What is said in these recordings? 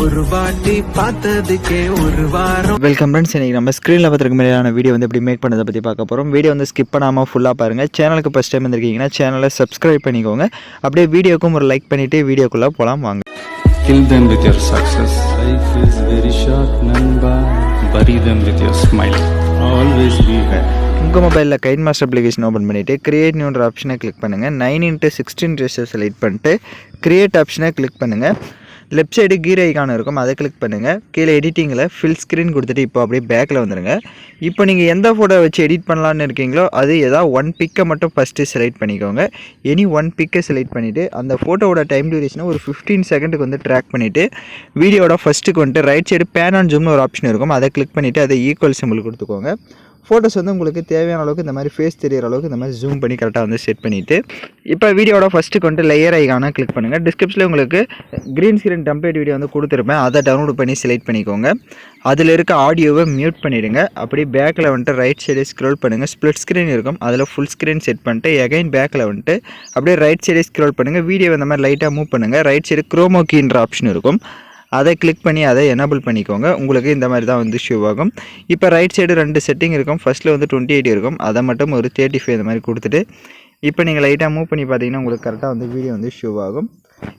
ஒரு வாட்டி பார்த்ததுக்கே ஒரு வாரம். வெல்கம் ஃப்ரெண்ட்ஸ், இன்றைக்கி நம்ம ஸ்க்ரீனில் பார்த்துருக்க மாதிரியான வீடியோ வந்து எப்படி மேக் பண்ணதை பற்றி பார்க்க போகிறோம். வீடியோ வந்து ஸ்கிப் பண்ணாமல் ஃபுல்லாக பாருங்கள். சேனலுக்கு ஃபஸ்ட் டைம் வந்திருக்கீங்கன்னா சேனலை சப்ஸ்கிரைப் பண்ணிக்கோங்க. அப்படியே வீடியோக்கும் ஒரு லைக் பண்ணிவிட்டு வீடியோக்குள்ளே போகலாம் வாங்க. Kill them with your success. Life is very short, namba. Bury them with your smile. Always be happy. உங்கள் மொபைலில் கைன்மாஸ்டர் அப்ளிகேஷன் ஓப்பன் பண்ணிவிட்டு கிரியேட் நியூன்ற ஆப்ஷனை கிளிக் பண்ணுங்கள். 9x16 ரேஷியோ செலக்ட் பண்ணிட்டு கிரியேட் ஆப்ஷனை கிளிக் பண்ணுங்கள். லெஃப்ட் சைடு கீர் ஐக்கான் இருக்கும், அதை கிளிக் பண்ணுங்கள். கீழே எடிட்டிங்கில் ஃபில் ஸ்க்ரீன் கொடுத்துட்டு இப்போ அப்படியே பேக்கில் வந்துடுங்க. இப்போ நீங்கள் எந்த ஃபோட்டோ வச்சு எடிட் பண்ணலான்னு இருக்கீங்களோ அது ஏதாவது ஒன் பிக்கை மட்டும் ஃபஸ்ட்டு செலக்ட் பண்ணிக்கோங்க. எனி ஒன் பிக்கை செலக்ட் பண்ணிவிட்டு அந்த ஃபோட்டோவோட டைம் டியூரேஷனை ஒரு 15 செகண்டுக்கு வந்து ட்ராக் பண்ணிவிட்டு வீடியோட ஃபஸ்ட்டுக்கு வந்துட்டு ரைட் சைடு பேன் அண்ட் ஜூம்னு ஒரு ஆப்ஷன் இருக்கும், அதை கிளிக் பண்ணிவிட்டு அதை ஈக்குவல் சிம்பிள் கொடுத்துக்கோங்க. ஃபோட்டோஸ் வந்து உங்களுக்கு தேவையான அளவுக்கு இந்த மாதிரி ஃபேஸ் தெரிகிற அளவுக்கு இந்த மாதிரி ஜூம் பண்ணி கரெக்டாக வந்து செட் பண்ணிவிட்டு இப்போ வீடியோட ஃபஸ்ட்டுக்கு வந்துட்டு லேயர் ஐக்கான கிளிக் பண்ணுங்கள். டிஸ்கிரிப்ஷனில் உங்களுக்கு க்ரீன் ஸ்க்ரீன் டெம்ப்ளேட் வீடியோ வந்து கொடுத்துருப்பேன், அதை டவுன்லோட் பண்ணி செலக்ட் பண்ணிக்கோங்க. அதில் இருக்க ஆடியோவை மியூட் பண்ணிவிடுங்க. அப்படியே பேக்கில் வந்துட்டு ரைட் சைடே ஸ்க்ரோல் பண்ணுங்கள். ஸ்ப்ளிட் ஸ்க்ரீன் இருக்கும், அதில் ஃபுல் ஸ்க்ரீன் செட் பண்ணிட்டு எகைன் பேக்கில் வந்துட்டு அப்படியே ரைட் சைடே ஸ்க்ரோல் பண்ணுங்கள். வீடியோ இந்த மாதிரி லைட்டாக மூவ் பண்ணுங்கள். ரைட் சைடு குரோமோ கீன்ற ஆப்ஷன் இருக்கும், அதை கிளிக் பண்ணி அதை எனேபிள் பண்ணிக்கோங்க. உங்களுக்கு இந்த மாதிரி தான் வந்து ஷோ ஆகும். இப்போ ரைட் சைடு 2 செட்டிங் இருக்கும். ஃபஸ்ட்டில் வந்து 28 இருக்கும், அதை மட்டும் ஒரு 35 இந்த மாதிரி கொடுத்துட்டு இப்போ நீங்கள் லைட்டாக மூவ் பண்ணி பார்த்தீங்கன்னா உங்களுக்கு கரெக்டாக வந்து வீடியோ வந்து ஷோ ஆகும்.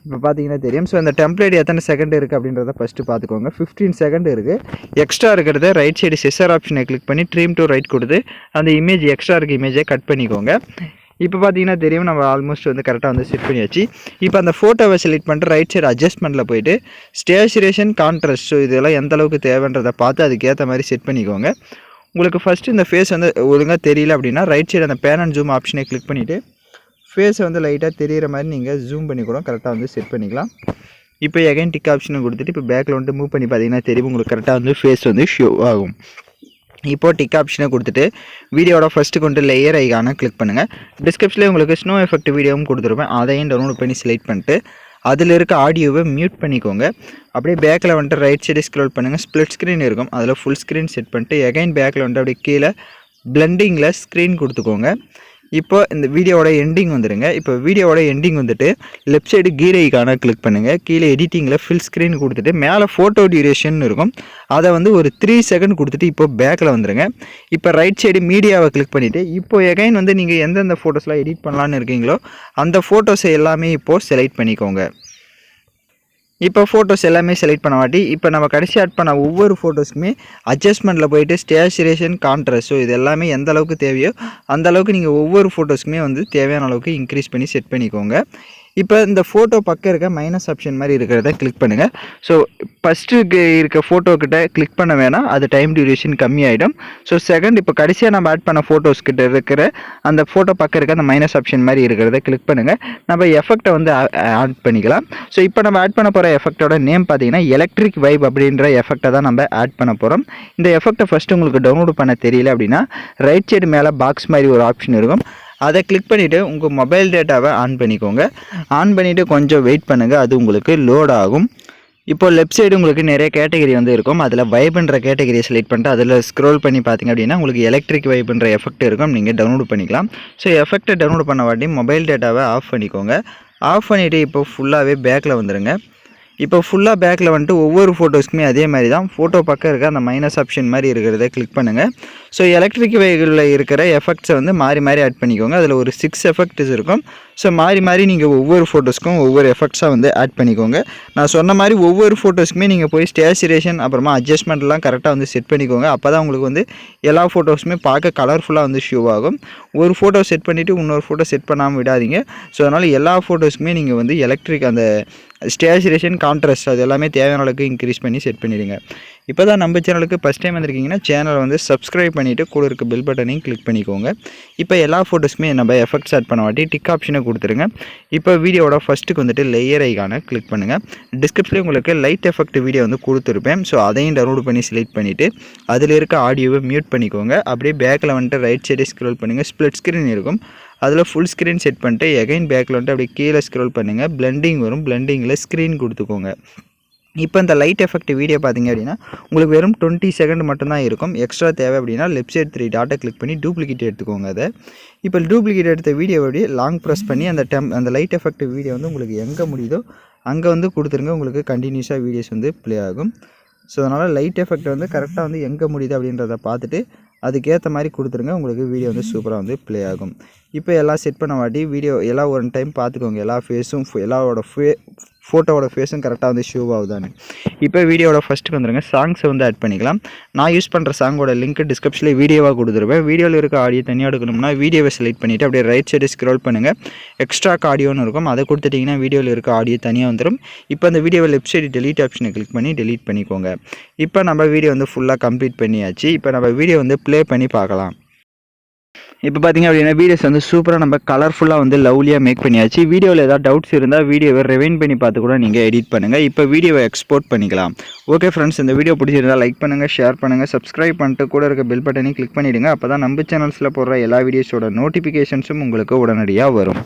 இப்போ பார்த்தீங்கன்னா தெரியும். ஸோ அந்த டெம்ப்ளேட் எத்தனை செகண்ட் இருக்குது அப்படின்றத ஃபஸ்ட்டு பார்த்துக்கோங்க. 15 செகண்ட் இருக்குது. எக்ஸ்ட்ரா இருக்கிறத ரைட் சைடு செசர் ஆப்ஷனை கிளிக் பண்ணி ட்ரீம் டு ரைட் கொடுத்து அந்த இமேஜ் எக்ஸ்ட்ரா இருக்க இமேஜை கட் பண்ணிக்கோங்க. இப்போ பார்த்தீங்கன்னா தெரியும், நம்ம ஆல்மோஸ்ட் வந்து கரெக்டாக வந்து செட் பண்ணியாச்சு. இப்போ அந்த ஃபோட்டோவை செலக்ட் பண்ணிட்டு ரைட் சைடு அட்ஜஸ்ட்மெண்ட்டில் போய்ட்டு ஸ்டேச்சுரேஷன் கான்ட்ராஸ்ட், ஸோ இதெல்லாம் எந்த அளவுக்கு தேவைன்றதை பார்த்து அதுக்கேற்ற மாதிரி செட் பண்ணிக்கோங்க. உங்களுக்கு ஃபஸ்ட்டு இந்த ஃபேஸ் வந்து ஒழுங்காக தெரியல அப்படின்னா ரைட் சைடு அந்த பேன் அண்ட் ஜூம் ஆப்ஷனை கிளிக் பண்ணிவிட்டு ஃபேஸை வந்து லைட்டாக தெரிகிற மாதிரி நீங்கள் ஜூம் பண்ணி கூட கரெக்டாக வந்து செட் பண்ணிக்கலாம். இப்போ எகைன் டிக் ஆப்ஷனை கொடுத்துட்டு இப்போ பேக்கில் வந்துட்டு மூவ் பண்ணி பார்த்தீங்கன்னா தெரியும், உங்களுக்கு கரெக்டாக வந்து ஃபேஸ் வந்து ஷோ ஆகும். இப்போது டிக் ஆப்ஷனை கொடுத்துட்டு வீடியோட ஃபஸ்ட்டு கொண்டு லேயர் ஐக்கான கிளிக் பண்ணுங்கள். டிஸ்கிரிப்ஷனில் உங்களுக்கு ஸ்னோ எஃபெக்ட் வீடியோவும் கொடுத்துருப்பேன், அதையும் டவுன்லோட் பண்ணி செலக்ட் பண்ணிட்டு அதில் இருக்க ஆடியோவை மியூட் பண்ணிக்கோங்க. அப்படியே பேக்கில் வந்துட்டு ரைட் சைடு ஸ்க்ரோல் பண்ணுங்கள். ஸ்ப்ளிட் ஸ்க்ரீன் இருக்கும், அதில் ஃபுல் ஸ்க்ரீன் செட் பண்ணிட்டு எகைன் பேக்கில் வந்துட்டு அப்படியே கீழே பிளெண்டிங்கில் ஸ்க்ரீன் கொடுத்துக்கோங்க. இப்போ இந்த வீடியோவோட எண்டிங் வந்துடுங்க. இப்போ வீடியோவோட எண்டிங் வந்துட்டு லெஃப்ட் சைடு கீர் ஐக்கான கிளிக் பண்ணுங்கள். கீழே எடிட்டிங்கில் ஃபில் ஸ்க்ரீன் கொடுத்துட்டு மேலே ஃபோட்டோ டியூரேஷன் இருக்கும், அதை வந்து ஒரு 3 செகண்ட் கொடுத்துட்டு இப்போ பேக்கில் வந்துடுங்க. இப்போ ரைட் சைடு மீடியாவை கிளிக் பண்ணிவிட்டு இப்போ எகைன் வந்து நீங்கள் எந்தெந்த ஃபோட்டோஸ்லாம் எடிட் பண்ணலான்னு இருக்கீங்களோ அந்த ஃபோட்டோஸை எல்லாமே இப்போது செலக்ட் பண்ணிக்கோங்க. இப்போ ஃபோட்டோஸ் எல்லாமே செலக்ட் பண்ண வாட்டி இப்போ நம்ம கடைசி ஆட் பண்ண ஒவ்வொரு ஃபோட்டோஸ்க்குமே அட்ஜஸ்ட்மெண்ட்டில் போய்ட்டு ஸ்டேச்சுரேஷன் கான்ட்ராஸ்ட், ஸோ இது எல்லாமே எந்த அளவுக்கு தேவையோ அந்த அளவுக்கு நீங்கள் ஒவ்வொரு ஃபோட்டோஸ்க்குமே வந்து தேவையான அளவுக்கு இன்க்ரீஸ் பண்ணி செட் பண்ணிக்கோங்க. இப்போ இந்த ஃபோட்டோ பக்கம் இருக்க மைனஸ் ஆப்ஷன் மாதிரி இருக்கிறத கிளிக் பண்ணுங்கள். ஸோ ஃபஸ்ட்டு இருக்க ஃபோட்டோக்கிட்ட கிளிக் பண்ண வேணாம், அது டைம் டியூரேஷன் கம்மியாகிடும். ஸோ செகண்ட் இப்போ கடைசியாக நம்ம ஆட் பண்ண ஃபோட்டோஸ்கிட்ட இருக்கிற அந்த ஃபோட்டோ பக்கம் இருக்க அந்த மைனஸ் ஆப்ஷன் மாதிரி இருக்கிறத கிளிக் பண்ணுங்கள். நம்ம எஃபெக்டை வந்து ஆட் பண்ணிக்கலாம். ஸோ இப்போ நம்ம ஆட் பண்ண போகிற எஃபெக்டோட நேம் பார்த்தீங்கன்னா எலக்ட்ரிக் வைப் அப்படின்ற எஃபெக்டை தான் நம்ம ஆட் பண்ண போகிறோம். இந்த எஃபெக்டை ஃபஸ்ட்டு உங்களுக்கு டவுன்லோட் பண்ண தெரியல அப்படின்னா ரைட் சைடு மேலே பாக்ஸ் மாதிரி ஒரு ஆப்ஷன் இருக்கும், அதை கிளிக் பண்ணிவிட்டு உங்கள் மொபைல் டேட்டாவை ஆன் பண்ணிக்கோங்க. ஆன் பண்ணிவிட்டு கொஞ்சம் வெயிட் பண்ணுங்கள், அது உங்களுக்கு லோட் ஆகும். இப்போ லெஃப்ட் சைடு உங்களுக்கு நிறைய கேட்டகரி வந்து இருக்கும், அதில் வைப்ன்ற கேட்டகரியை செலக்ட் பண்ணிட்டு அதில் ஸ்க்ரோல் பண்ணி பார்த்தீங்க அப்படின்னா உங்களுக்கு எலக்ட்ரிக் வைப்ன்ற எஃபெக்ட் இருக்கும், நீங்கள் டவுன்லோட் பண்ணிக்கலாம். ஸோ எஃபெக்ட்டை டவுன்லோட் பண்ண வாட்டி மொபைல் டேட்டாவை ஆஃப் பண்ணிக்கோங்க. ஆஃப் பண்ணிவிட்டு இப்போ ஃபுல்லாகவே பேக்கில் வந்துடுங்க. இப்போ ஃபுல்லாக பேக்கில் வந்துட்டு ஒவ்வொரு ஃபோட்டோஸ்க்குமே அதே மாதிரி தான் ஃபோட்டோ பக்கம் இருக்க அந்த மைனஸ் ஆப்ஷன் மாதிரி இருக்கிறத கிளிக் பண்ணுங்கள். ஸோ எலக்ட்ரிக் வெஹிக்கிளில் இருக்கிற எஃபெக்ட்ஸை வந்து மாறி மாறி ஆட் பண்ணிக்கோங்க. அதில் ஒரு 6 எஃபெக்ட்ஸ் இருக்கும். ஸோ மாறி மாறி நீங்கள் ஒவ்வொரு ஃபோட்டோஸ்க்கும் ஒவ்வொரு எஃபெக்ட்ஸாக வந்து ஆட் பண்ணிக்கோங்க. நான் சொன்ன மாதிரி ஒவ்வொரு ஃபோட்டோஸ்க்குமே நீங்கள் போய் ஸ்டேச்சுரேஷன் அப்புறமா அட்ஜஸ்ட்மெண்ட்லாம் கரெக்டாக வந்து செட் பண்ணிக்கோங்க. அப்போ தான் உங்களுக்கு வந்து எல்லா ஃபோட்டோஸுமே பார்க்க கலர்ஃபுல்லாக வந்து ஷோ ஆகும். ஒரு ஃபோட்டோ செட் பண்ணிவிட்டு இன்னொரு ஃபோட்டோ செட் பண்ணாமல் விடாதீங்க. ஸோ அதனால் எல்லா ஃபோட்டோஸ்க்குமே நீங்கள் வந்து எலக்ட்ரிக் அந்த ஸ்டேச்சுரேஷன் கான்ட்ராஸ்ட் அது எல்லாமே தேவையான அளவுக்கு இன்க்ரீஸ் பண்ணி செட் பண்ணிடுங்க. இப்போ தான் நம்ம சேனலுக்கு ஃபஸ்ட் டைம் வந்திருக்கீங்கன்னா சேனலை வந்து சப்ஸ்கிரைப் பண்ணிவிட்டு கூட இருக்க பெல் பட்டனையும் கிளிக் பண்ணிக்கோங்க. இப்போ எல்லா ஃபோட்டோஸ்க்குமே நம்ம எஃபெக்ட்ஸ் ஆட் பண்ண வாட்டி டிக் ஆப்ஷனை கொடுத்துருங்க. இப்போ வீடியோட ஃபஸ்ட்டுக்கு வந்துட்டு லேயர் ஐக்கான கிளிக் பண்ணுங்கள். டிஸ்கிரிப்ஷனில் உங்களுக்கு லைட் எஃபெக்ட் வீடியோ வந்து கொடுத்துருப்பேன், ஸோ அதையும் டவுன்லோட் பண்ணி செலக்ட் பண்ணிவிட்டு அதில் இருக்க ஆடியோவை மியூட் பண்ணிக்கோங்க. அப்படியே பேக்கில் வந்துட்டு ரைட் சைடே ஸ்க்ரோல் பண்ணுங்கள். ஸ்ப்ளிட் ஸ்க்ரீன் இருக்கும், அதில் ஃபுல் ஸ்க்ரீன் செட் பண்ணிட்டு எகைன் பேக்கில் வந்துட்டு அப்படியே கீழே ஸ்க்ரோல் பண்ணுங்கள். பிளெண்டிங் வரும், பிளெண்டிங்கில் ஸ்க்ரீன் கொடுத்துக்கோங்க. இப்போ இந்த லைட் எஃபெக்ட் வீடியோ பார்த்தீங்க அப்படின்னா உங்களுக்கு வெறும் 20 செகண்ட் மட்டும்தான் இருக்கும். எக்ஸ்ட்ரா தேவை அப்படின்னா லெஃப்ட் சைடு 3 டாட்டை கிளிக் பண்ணி டூப்ளிகேட் எடுத்துக்கோங்க. அதை இப்போ டூப்ளிகேட் எடுத்த வீடியோவை லாங் ப்ரெஸ் பண்ணி அந்த லைட் எஃபெக்ட் வீடியோ வந்து உங்களுக்கு எங்கே முடியுதோ அங்கே வந்து கொடுத்துருங்க. உங்களுக்கு கண்டினியூஸாக வீடியோஸ் வந்து ப்ளே ஆகும். ஸோ அதனால் லைட் எஃபெக்ட் வந்து கரெக்டாக வந்து எங்கே முடியுது அப்படின்றத பார்த்துட்டு அதுக்கேற்ற மாதிரி கொடுத்துருங்க. உங்களுக்கு வீடியோ வந்து சூப்பராக வந்து ப்ளே ஆகும். இப்போ எல்லாம் செட் பண்ண வாட்டி வீடியோ எல்லாம் ஒரு டைம் பார்த்துக்கோங்க. எல்லா ஃபேஸும் எல்லாரோட ஃபோட்டோவோட ஃபேஸும் கரெக்டாக வந்து ஷோ ஆகுதான்னு. இப்போ வீடியோவோட ஃபஸ்ட்டுக்கு வந்துடுங்க. சாங்ஸை வந்து ஆட் பண்ணிக்கலாம். நான் யூஸ் பண்ணுற சாங்கோட லிங்க் டிஸ்கிரிப்ஷனில் வீடியோவாக கொடுத்துருவேன். வீடியோவில் இருக்க ஆடியோ தனியாக எடுக்கணும்னா வீடியோவை செலக்ட் பண்ணிவிட்டு அப்படியே ரைட் சைடு ஸ்க்ரோல் பண்ணுங்கள். எக்ஸ்ட்ராக் ஆடியோன்னு இருக்கும், அதை கொடுத்துட்டிங்கன்னா வீடியோவில் இருக்க ஆடியோ தனியாக வந்துடும். இப்போ அந்த வீடியோவை லெஃப்ட் சைடு டெலீட் ஆப்ஷனை கிளிக் பண்ணி டெலீட் பண்ணிக்கோங்க. இப்போ நம்ம வீடியோ வந்து ஃபுல்லாக கம்ப்ளீட் பண்ணியாச்சு. இப்போ நம்ம வீடியோ வந்து ப்ளே பண்ணி பார்க்கலாம். இப்போ பார்த்தீங்க அப்படின்னா வீடியோஸ் வந்து சூப்பராக நம்ம கலர்ஃபுல்லாக வந்து லவ்லியாக மேக் பண்ணியாச்சு. வீடியோவில் ஏதாவது டவுட்ஸ் இருந்தால் வீடியோவை ரிவைண்ட் பண்ணி பார்த்து கூட நீங்கள் எடிட் பண்ணுங்கள். இப்போ வீடியோவை எக்ஸ்போர்ட் பண்ணிக்கலாம். ஓகே ஃப்ரெண்ட்ஸ், இந்த வீடியோ பிடிச்சிருந்தால் லைக் பண்ணுங்கள், ஷேர் பண்ணுங்கள், சப்ஸ்கிரைப் பண்ணிட்டு கூட இருக்க பெல் பட்டனையும் கிளிக் பண்ணிவிடுங்க. அப்போ தான் நம்ம சேனல்ஸில் போடுற எல்லா வீடியோஸோட நோட்டிஃபிகேஷன்ஸும் உங்களுக்கு உடனடியாக வரும்.